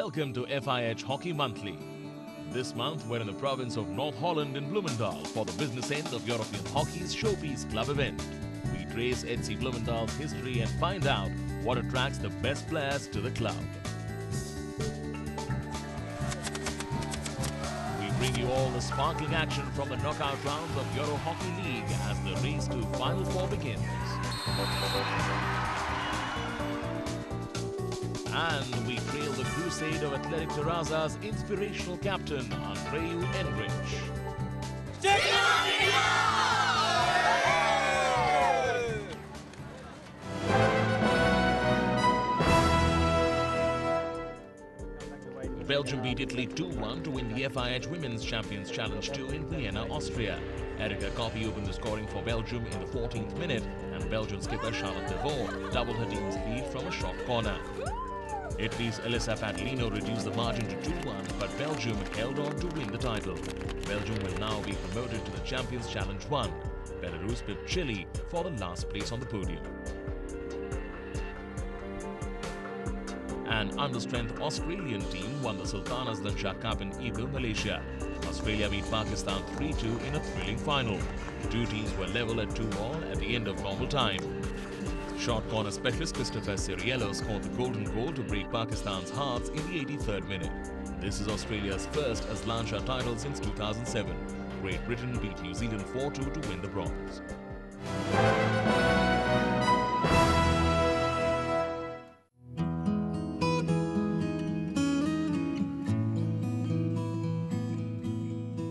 Welcome to FIH Hockey Monthly. This month we're in the province of North Holland in Bloemendaal for the business end of European Hockey's Showpiece Club event. We trace FC Bloemendaal's history and find out what attracts the best players to the club. We bring you all the sparkling action from the knockout rounds of Euro Hockey League as the race to Final Four begins. And we trail the crusade of Athletic Taraza's inspirational captain, Andreu Enrich. Belgium beat Italy 2-1 to win the FIH Women's Champions Challenge 2 in Vienna, Austria. Erika Koppi opened the scoring for Belgium in the 14th minute, and Belgian skipper Charlotte Devaux doubled her team's lead from a short corner. Italy's Elisa Padlino reduced the margin to 2-1, but Belgium held on to win the title. Belgium will now be promoted to the Champions Challenge 1. Belarus pipped Chile for the last place on the podium. An understrength Australian team won the Sultanas Lanka Cup in Ibu, Malaysia. Australia beat Pakistan 3-2 in a thrilling final. The two teams were level at 2-2 at the end of normal time. Short corner specialist Christopher Siriello scored the golden goal to break Pakistan's hearts in the 83rd minute. This is Australia's first Aslancha title since 2007. Great Britain beat New Zealand 4-2 to win the bronze.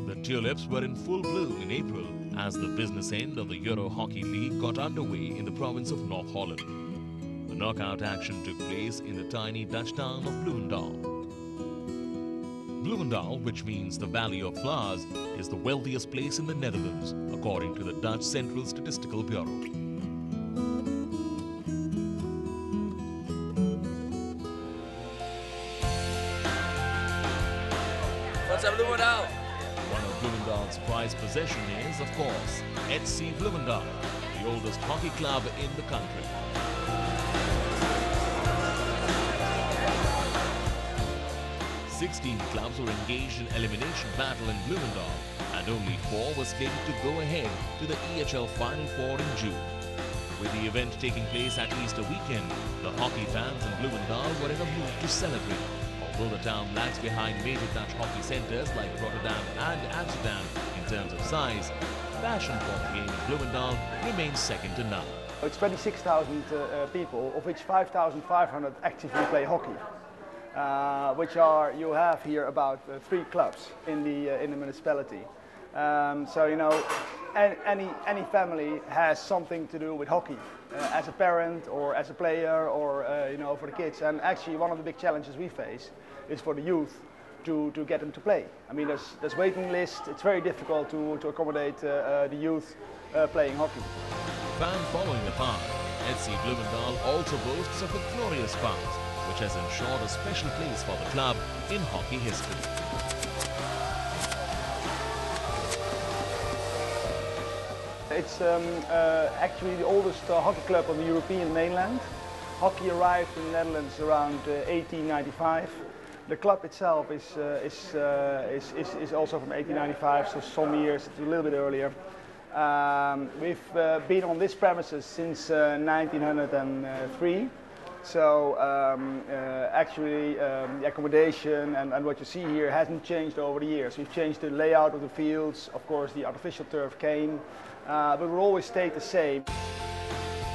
The tulips were in full bloom in April as the business end of the Euro Hockey League got underway in the province of North Holland. The knockout action took place in the tiny Dutch town of Bloemendaal. Bloemendaal, which means the Valley of Flowers, is the wealthiest place in the Netherlands, according to the Dutch Central Statistical Bureau. What's up, Bloemendaal? One of Bloemendaal's prized possession is, of course, FC Bloemendaal, the oldest hockey club in the country. Sixteen clubs were engaged in elimination battle in Bloemendaal, and only 4 were slated to go ahead to the EHL Final Four in June. With the event taking place at Easter weekend, the hockey fans in Bloemendaal were in a mood to celebrate. Although the town lags behind major Dutch hockey centres like Rotterdam and Amsterdam in terms of size, passion for the game in Bloemendaal remains second to none. It's 26,000 people, of which 5,500 actively play hockey. You have here about 3 clubs in the municipality. So you know, any family has something to do with hockey, as a parent or as a player or you know, for the kids. And actually, one of the big challenges we face is for the youth to get them to play. I mean, there's waiting lists. It's very difficult to accommodate the youth playing hockey. Fan following apart, FC Bloemendaal also boasts of a glorious past, which has ensured a special place for the club in hockey history. It's actually the oldest hockey club on the European mainland. Hockey arrived in the Netherlands around 1895. The club itself is also from 1895, so some years it's a little bit earlier. We've been on this premises since 1903. So actually the accommodation and what you see here hasn't changed over the years. We've changed the layout of the fields, of course the artificial turf came, but we'll always stay the same.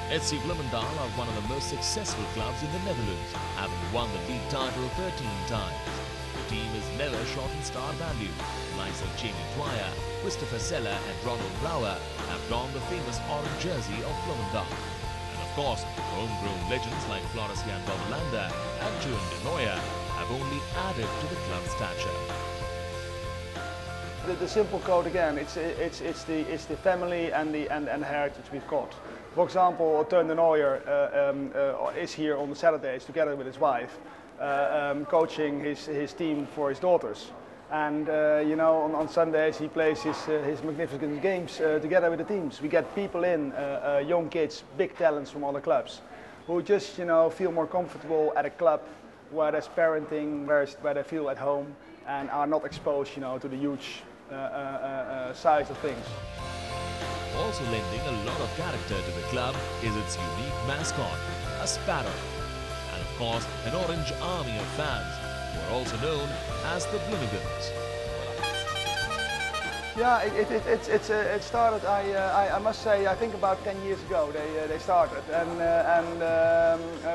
FC Bloemendaal are one of the most successful clubs in the Netherlands, having won the league title 13 times. The team is never short in star value. Likes of Jamie Dwyer, Christopher Seller and Ronald Brouwer have donned the famous orange jersey of Bloemendaal. And of course, homegrown legends like Floris Jan Bommelander and Joan de Nooijer have only added to the club's stature. The simple code again, it's the family and the heritage we've got. For example, Teun de Nooijer is here on the Saturdays together with his wife, coaching his team for his daughters. And you know, on Sundays he plays his magnificent games together with the teams. We get people in, young kids, big talents from other clubs, who just, you know, feel more comfortable at a club where there's parenting, where they feel at home and are not exposed, you know, to the huge size of things. Also lending a lot of character to the club is its unique mascot, a sparrow. And of course, an orange army of fans, who are also known as the Bloomingdons. Yeah, it started. I must say, I think about 10 years ago they started, and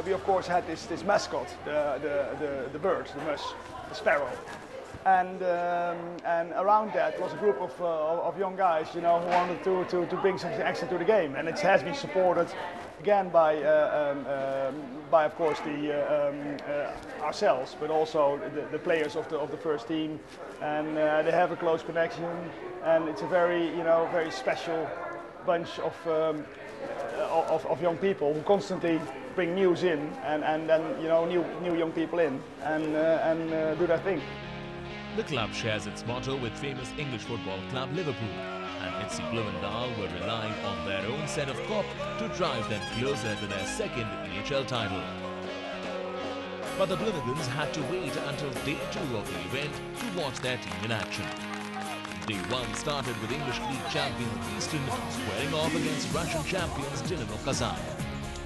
we of course had this mascot, the bird, the mus, the sparrow, and around that was a group of young guys, you know, who wanted to bring something extra to the game, and it has been supported again by of course ourselves, but also the players of the first team, and they have a close connection, and it's a very special bunch of young people who constantly bring news in, and then, you know, new young people in, and do their thing. The club shares its motto with famous English football club Liverpool, and FC Bloomingdale were relying on their own set of cop to drive them closer to their second EHL title. But the Bloomingdons had to wait until day 2 of the event to watch their team in action. Day 1 started with English League champions BEESTON squaring off against Russian champions Dynamo Kazan.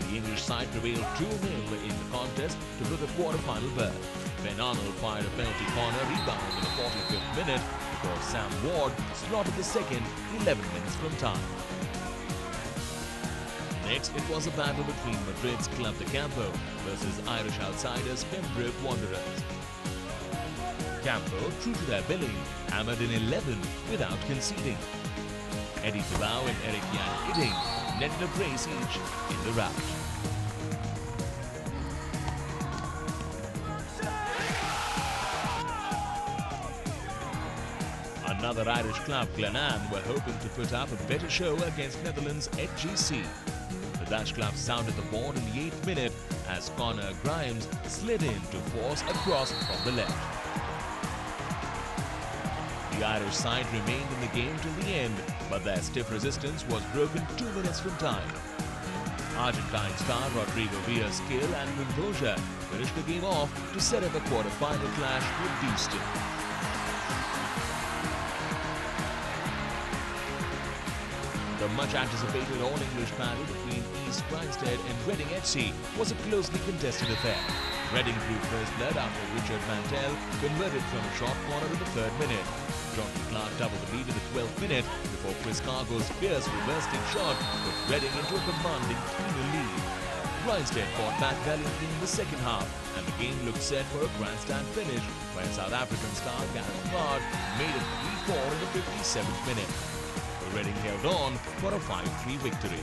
The English side prevailed 2-0 in the contest to book a quarter-final berth. Ben Arnold fired a penalty corner rebound in the 45th minute before Sam Ward slotted the second 11 minutes from time. Next, it was a battle between Madrid's club de CAMPO versus Irish outsiders Pembroke Wanderers. CAMPO, true to their billing, hammered in 11 without conceding. Eddie Tibau and Eric Jan Idding netted a brace each in the rout. Another Irish club, Glenanne, were hoping to put up a better show against Netherlands' HGC. The Dutch club sounded the board in the 8th minute as Connor Grimes slid in to force a cross from the left. The Irish side remained in the game till the end, but their stiff resistance was broken 2 minutes from time. Argentine star Rodrigo Villa's skill and composure finished the game off to set up a quarter-final clash with BEESTON. The much-anticipated all-English battle between East Grinstead and Reading FC was a closely contested affair. Reading drew first blood after Richard Mantell converted from a short corner in the 3rd minute. Jonty Clark doubled the lead in the 12th minute before Chris Cargo's fierce reversing shot put Reading into a commanding 3-0 lead. Grinstead fought back valiantly in the second half, and the game looked set for a grandstand finish when South African star Gareth Card made it 3-4 in the 57th minute. Reading held on for a 5-3 victory.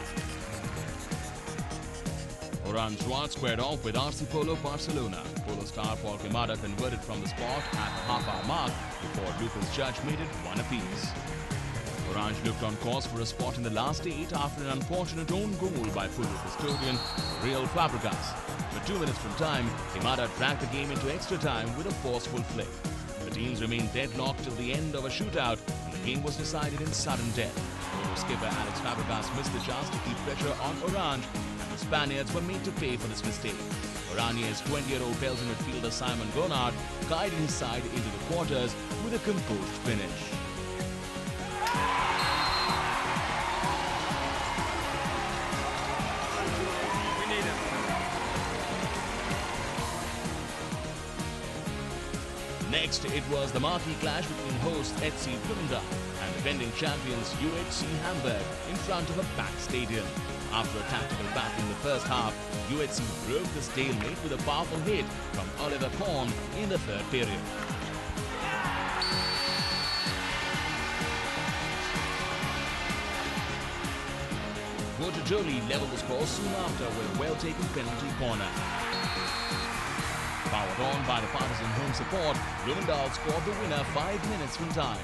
Orange Road squared off with RC Polo Barcelona. Polo star Paul Quemada converted from the spot at the half-hour mark before Lucas Judge made it 1 apiece. Orange looked on course for a spot in the last 8 after an unfortunate own goal by Polo custodian Real Fabregas. But 2 minutes from time, Quemada dragged the game into extra time with a forceful flick. The teams remained deadlocked till the end of a shootout, and the game was decided in sudden death. Polo skipper Alex Fabregas missed the chance to keep pressure on Orange, and the Spaniards were made to pay for this mistake. Oranje's 20-year-old Belgian midfielder Simon Gonard guided his side into the quarters with a composed finish. Next, it was the marquee clash between host FC Bloomingdale and defending champions UHC Hamburg in front of a packed stadium. After a tactical battle in the first half, UHC broke the stalemate with a powerful hit from Oliver Kahn in the 3rd period. Jolie leveled the score soon after with a well-taken penalty corner. Powered on by the partisan home support, Bloomingdale scored the winner 5 minutes from time.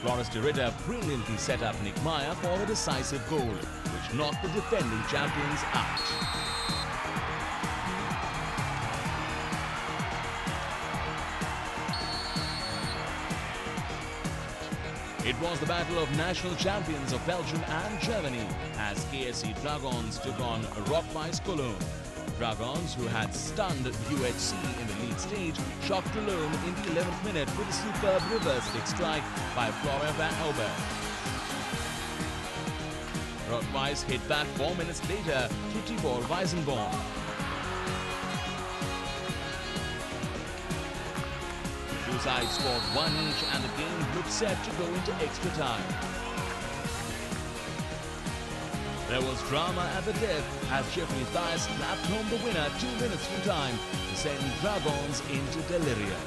Floris de Ritter brilliantly set up Nick Meyer for the decisive goal, which knocked the defending champions out. It was the battle of national champions of Belgium and Germany as KSC Dragons took on Rock-Weiss Cologne. Dragons, who had stunned UHC in the lead stage, shocked alone in the 11th minute with a superb reverse stick strike by Flora van Ober. Rotweiss hit back 4 minutes later to Tibor Weisenborn. The two sides scored one each and the game looked set to go into extra time. There was drama at the death as Jeffrey Thies slapped home the winner 2 minutes from time to send Dragons into delirium.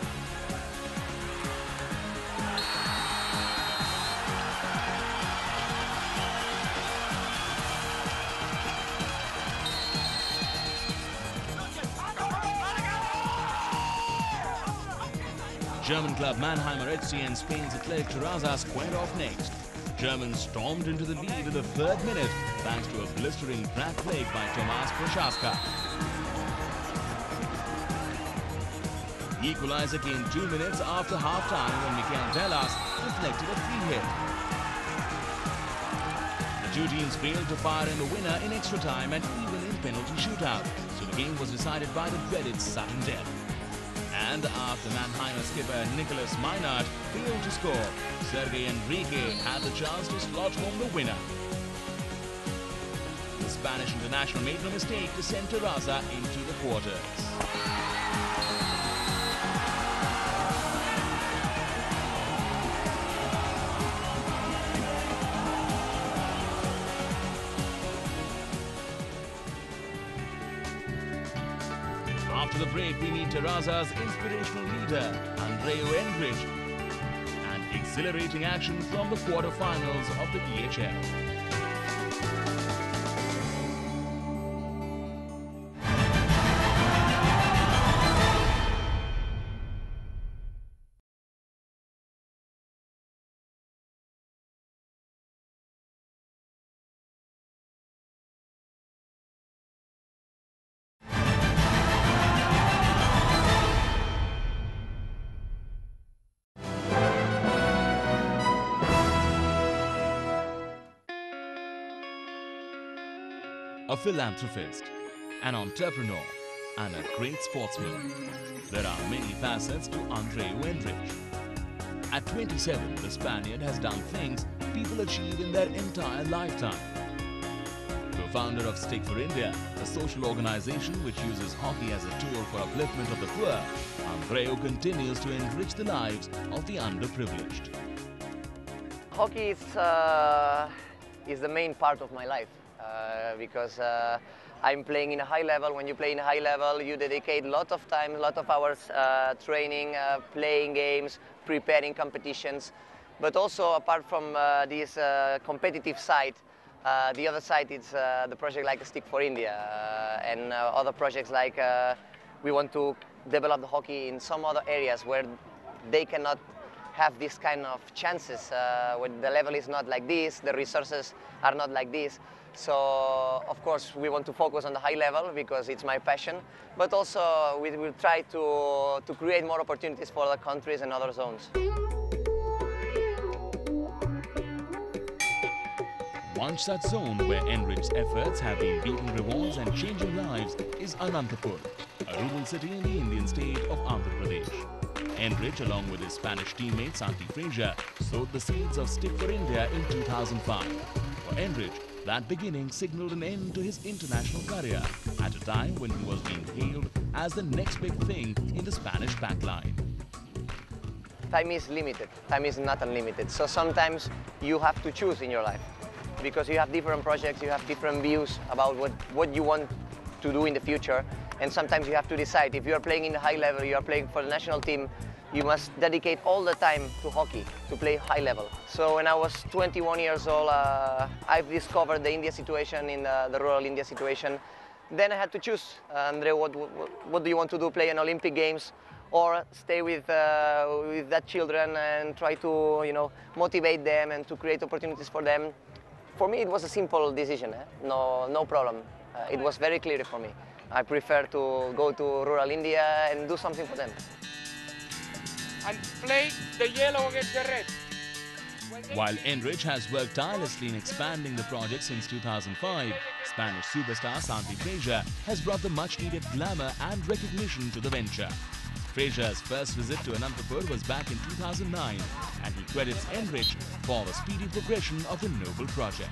German club Mannheimer HC and Spain's Athletic Terraza squared off next. Germans stormed into the lead in the 3rd minute thanks to a blistering drag play by Tomasz Prochaska. Equalizer came 2 minutes after half-time when Michael Delas deflected a free hit. The two teams failed to fire in the winner in extra time and even in penalty shootout, so the game was decided by the dreaded sudden death. And after Mannheimer skipper Nicolas Meinert failed to score, Sergei Enrique had the chance to slot home the winner. The Spanish international made no mistake to send Terraza into the quarters. After the break, we meet Terraza's inspirational leader, Andreu Endrich, and exhilarating action from the quarterfinals of the EHL. A philanthropist, an entrepreneur, and a great sportsman. There are many facets to Andreu Endrich. At 27, the Spaniard has done things people achieve in their entire lifetime. Co-founder of Stick for India, a social organization which uses hockey as a tool for upliftment of the poor, Andreu continues to enrich the lives of the underprivileged. Hockey is the main part of my life. Because I'm playing in a high level. When you play in a high level, you dedicate a lot of time, a lot of hours training, playing games, preparing competitions. But also, apart from this competitive side, the other side is the project like Stick for India and other projects like we want to develop the hockey in some other areas where they cannot have this kind of chances, when the level is not like this, the resources are not like this. So, of course, we want to focus on the high level because it's my passion, but also we will try to create more opportunities for other countries and other zones. One such zone where Enrich's efforts have been reaping rewards and changing lives is Anantapur, a rural city in the Indian state of Andhra Pradesh. Enrich, along with his Spanish teammate Santi Frazier, sowed the seeds of Stick for India in 2005. For Enrich, that beginning signaled an end to his international career at a time when he was being hailed as the next big thing in the Spanish backline. Time is limited. Time is not unlimited. So sometimes you have to choose in your life because you have different projects, you have different views about what you want to do in the future. And sometimes you have to decide if you are playing in the high level, you are playing for the national team, you must dedicate all the time to hockey, to play high level. So when I was 21 years old, I've discovered the India situation, in the rural India situation. Then I had to choose, Andreu, what do you want to do, play in Olympic Games or stay with that children and try to motivate them and to create opportunities for them. For me, it was a simple decision, no problem. It was very clear for me. I prefer to go to rural India and do something for them. And play the yellow against the red. While Enrich has worked tirelessly in expanding the project since 2005, Spanish superstar Santi Frazier has brought the much-needed glamour and recognition to the venture. Frazier's first visit to Anantapur was back in 2009, and he credits Enrich for the speedy progression of the noble project.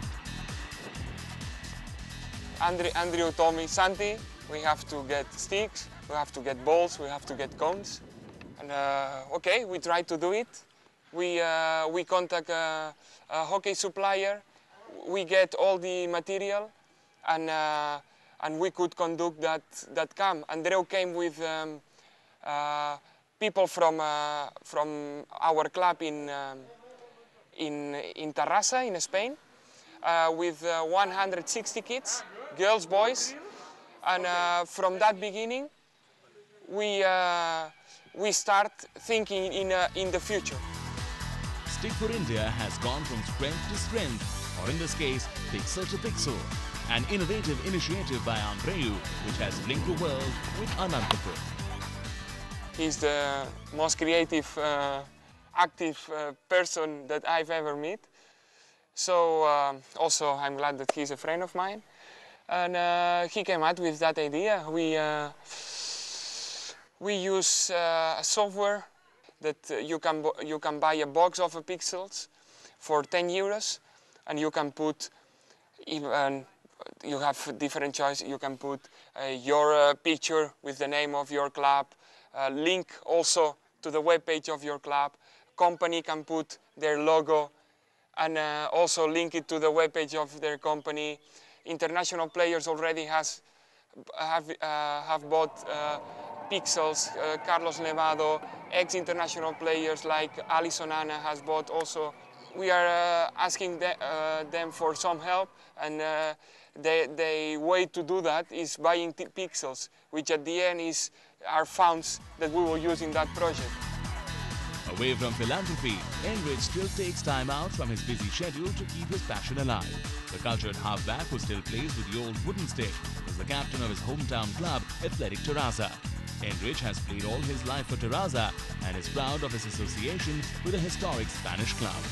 Andrew told me, Santi, we have to get sticks, we have to get balls, we have to get cones. And okay, we tried to do it. We contact a hockey supplier, we get all the material, and we could conduct that camp. Andreu came with people from our club in Terrassa, in Spain, with 160 kids, girls, boys, and from that beginning, we start thinking in the future. Stick for India has gone from strength to strength, or in this case, pixel to pixel, an innovative initiative by Andreu, which has linked the world with Anantapur. He's the most creative, active person that I've ever met. So also I'm glad that he's a friend of mine. And he came out with that idea. We use a software that you can buy a box of pixels for 10 euros, and you can put even, you have different choices. You can put your picture with the name of your club, link also to the web page of your club. Company can put their logo and also link it to the web page of their company. International players already have bought pixels. Carlos Nevado, ex-international players like Alison Anna has bought also. We are asking them for some help, and the way to do that is buying pixels, which at the end are funds that we will use in that project. Away from philanthropy, Enrich still takes time out from his busy schedule to keep his passion alive. The cultured halfback who still plays with the old wooden stick is the captain of his hometown club, Athletic Terrassa. Enrich has played all his life for Terrassa and is proud of his association with a historic Spanish club.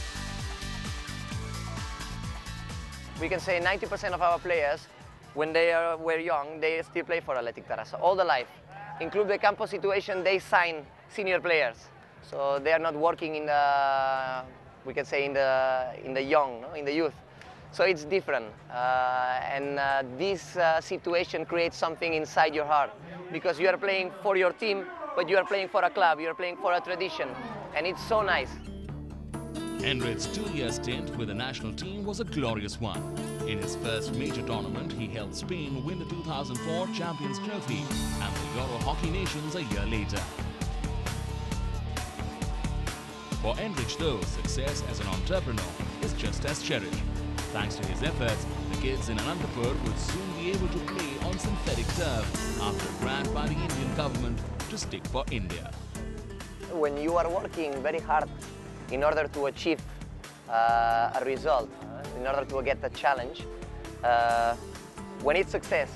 We can say 90% of our players, when they were young, they still play for Athletic Terrassa all the life. Include the CAMPO situation, they sign senior players. So they are not working in the, we can say in the young, no? In the youth. So it's different. This situation creates something inside your heart, because you are playing for your team, but you are playing for a club, you are playing for a tradition, and it's so nice. Enrich's 2-year stint with the national team was a glorious one. In his first major tournament, he helped Spain win the 2004 Champions Trophy and the Euro Hockey Nations a year later. For Enrich, though, success as an entrepreneur is just as cherished. Thanks to his efforts, the kids in Anantapur would soon be able to play on synthetic turf after a grant by the Indian government to stick for India. When you are working very hard in order to achieve a result, in order to get a challenge, when it's success,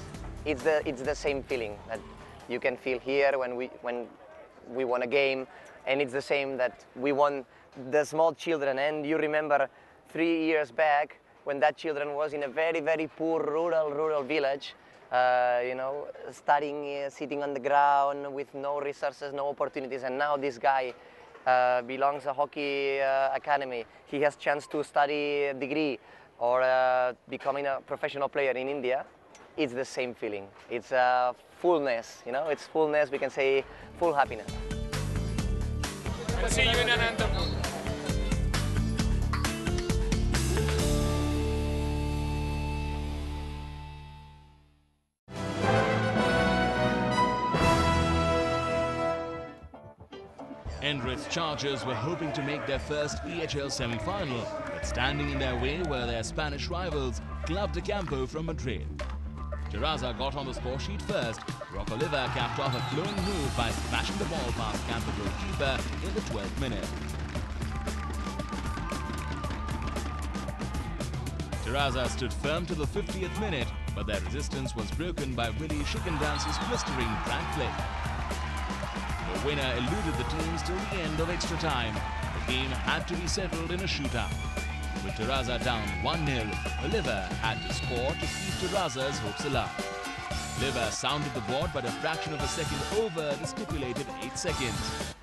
it's the same feeling that you can feel here when we won a game, and it's the same that we won the small children. And you remember 3 years back when that children was in a very, very poor rural village, you know, studying, sitting on the ground with no resources, no opportunities, and now this guy belongs to hockey academy. He has chance to study a degree or becoming a professional player in India. It's the same feeling. It's fullness, you know, it's fullness, we can say full happiness. We'll see you in Anantapur. Enrich's Chargers were hoping to make their first EHL semi-final, but standing in their way were their Spanish rivals, Club de CAMPO from Madrid. Terrassa got on the score sheet first. Rock Oliver capped off a flowing move by smashing the ball past CAMPO goalkeeper in the 12th minute. Terrassa stood firm to the 50th minute, but their resistance was broken by Willie Schickendance's blistering drag play. The winner eluded the teams till the end of extra time. The the game had to be settled in a shootout. With Terraza down 1-0, Oliver had to score to keep Terraza's hopes alive. Oliver sounded the board but a fraction of a second over the stipulated 8 seconds.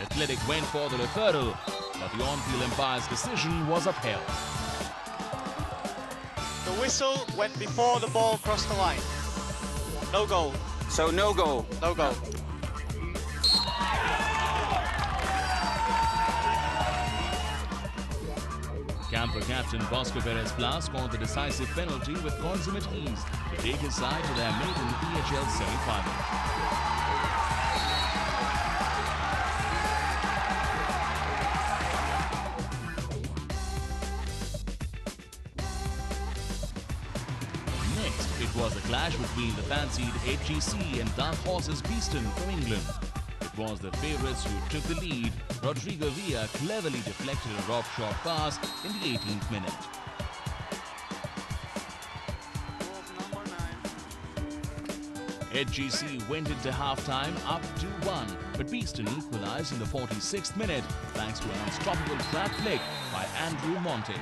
Athletic went for the referral, but the on-field umpire's decision was upheld. The whistle went before the ball crossed the line. No goal. So no goal. No goal. CAMPO captain Bosco Perez-Pla scored the decisive penalty with consummate ease to take his side to their maiden EHL semi-final. It was a clash between the fancied HGC and dark horses BEESTON from England. It was the favourites who took the lead. Rodrigo Villa cleverly deflected a rob shot pass in the 18th minute. HGC went into half-time up 2-1, but BEESTON equalised in the 46th minute thanks to an unstoppable trap flick by Andrew Monte.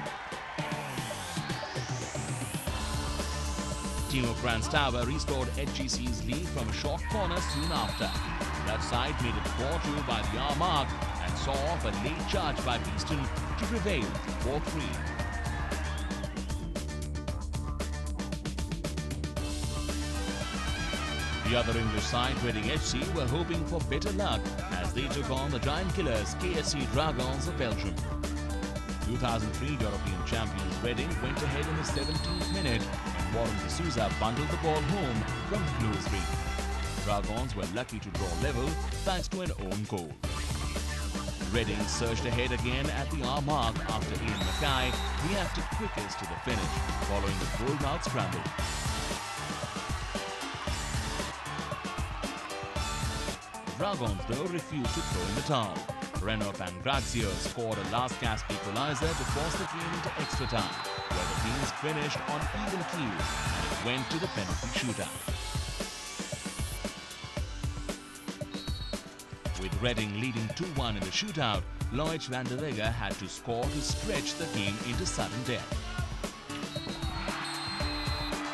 Timo Kranstauber restored HGC's lead from a short corner soon after. That side made it 4-2 by the hour mark and saw off a late charge by BEESTON to prevail 4-3. The other English side, Reading FC, were hoping for better luck as they took on the giant killers KSC Dragons of Belgium. 2003 European champions Reading went ahead in the 17th minute and Warren D'Souza bundled the ball home from close range. Dragons were lucky to draw level thanks to an own goal. Reading surged ahead again at the hour mark after Ian Mackay reacted quickest to the finish following the goal-mouth scramble. Dragons though refused to throw in the towel. Reno Pangrazio scored a last-gasp equalizer to force the game into extra time, where the teams finished on even keel and it went to the penalty shootout. With Reading leading 2-1 in the shootout, Lloyd van der Weghe had to score to stretch the game into sudden death.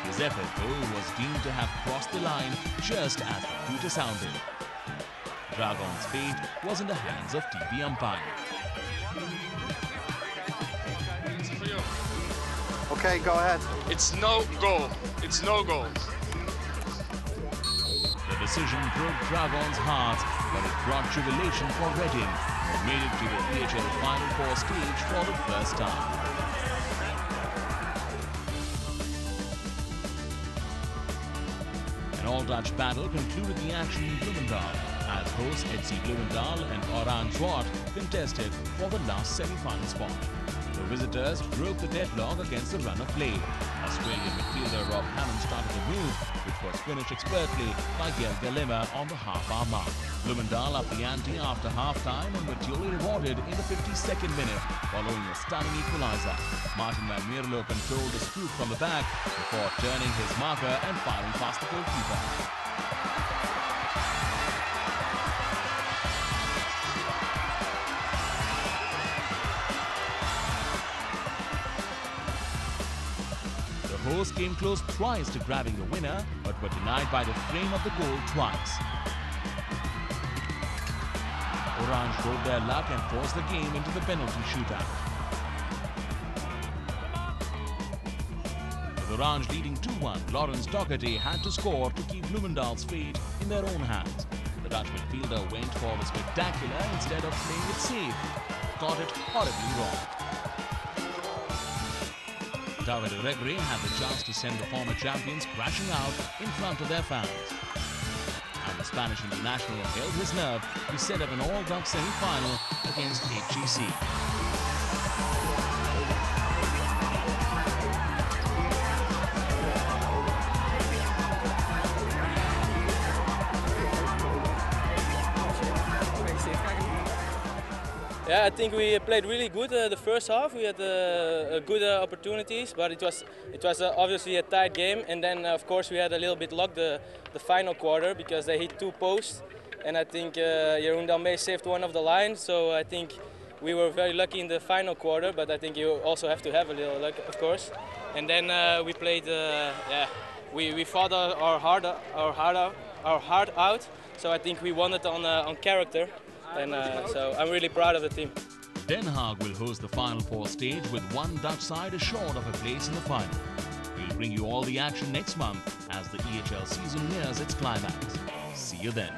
His effort, though, was deemed to have crossed the line just as the hooter sounded. Dragon's fate was in the hands of TV umpire. Okay, go ahead. It's no goal. It's no goal. The decision broke Dragon's hearts, but it brought jubilation for Reading, who made it to the EHL Final Four stage for the first time. An all-Dutch battle concluded the action in Bloemendaal, as hosts HC Bloemendaal and Orange Zwart contested for the last semi-final spot. The visitors broke the deadlock against the run of play. Australian midfielder Rob Hammond started the move, which was finished expertly by Gael Galema on the half-hour mark. Bloemendaal upped the ante after half-time and were duly rewarded in the 52nd minute following a stunning equalizer. Martin van Mierlo controlled the scoop from the back before turning his marker and firing past the goalkeeper. The hosts came close twice to grabbing the winner, but were denied by the frame of the goal twice. Orange rode their luck and forced the game into the penalty shootout. With Orange leading 2-1, Lawrence Doherty had to score to keep Bloemendaal's fate in their own hands. The Dutch midfielder went for the spectacular instead of playing it safe. Got it horribly wrong. David Regre had the chance to send the former champions crashing out in front of their fans. And the Spanish international held his nerve to set up an all-Dutch semi-final against HGC. Yeah, I think we played really good the first half. We had good opportunities, but it was obviously a tight game. And then, of course, we had a little bit luck the final quarter because they hit 2 posts and I think Jeroen Dalmee saved one of the lines. So I think we were very lucky in the final quarter, but I think you also have to have a little luck, of course. And then we played, we fought our heart out. So I think we won it on character, and so I'm really proud of the team. Den Haag will host the Final Four stage with one Dutch side assured of a place in the final. We'll bring you all the action next month as the EHL season nears its climax. See you then.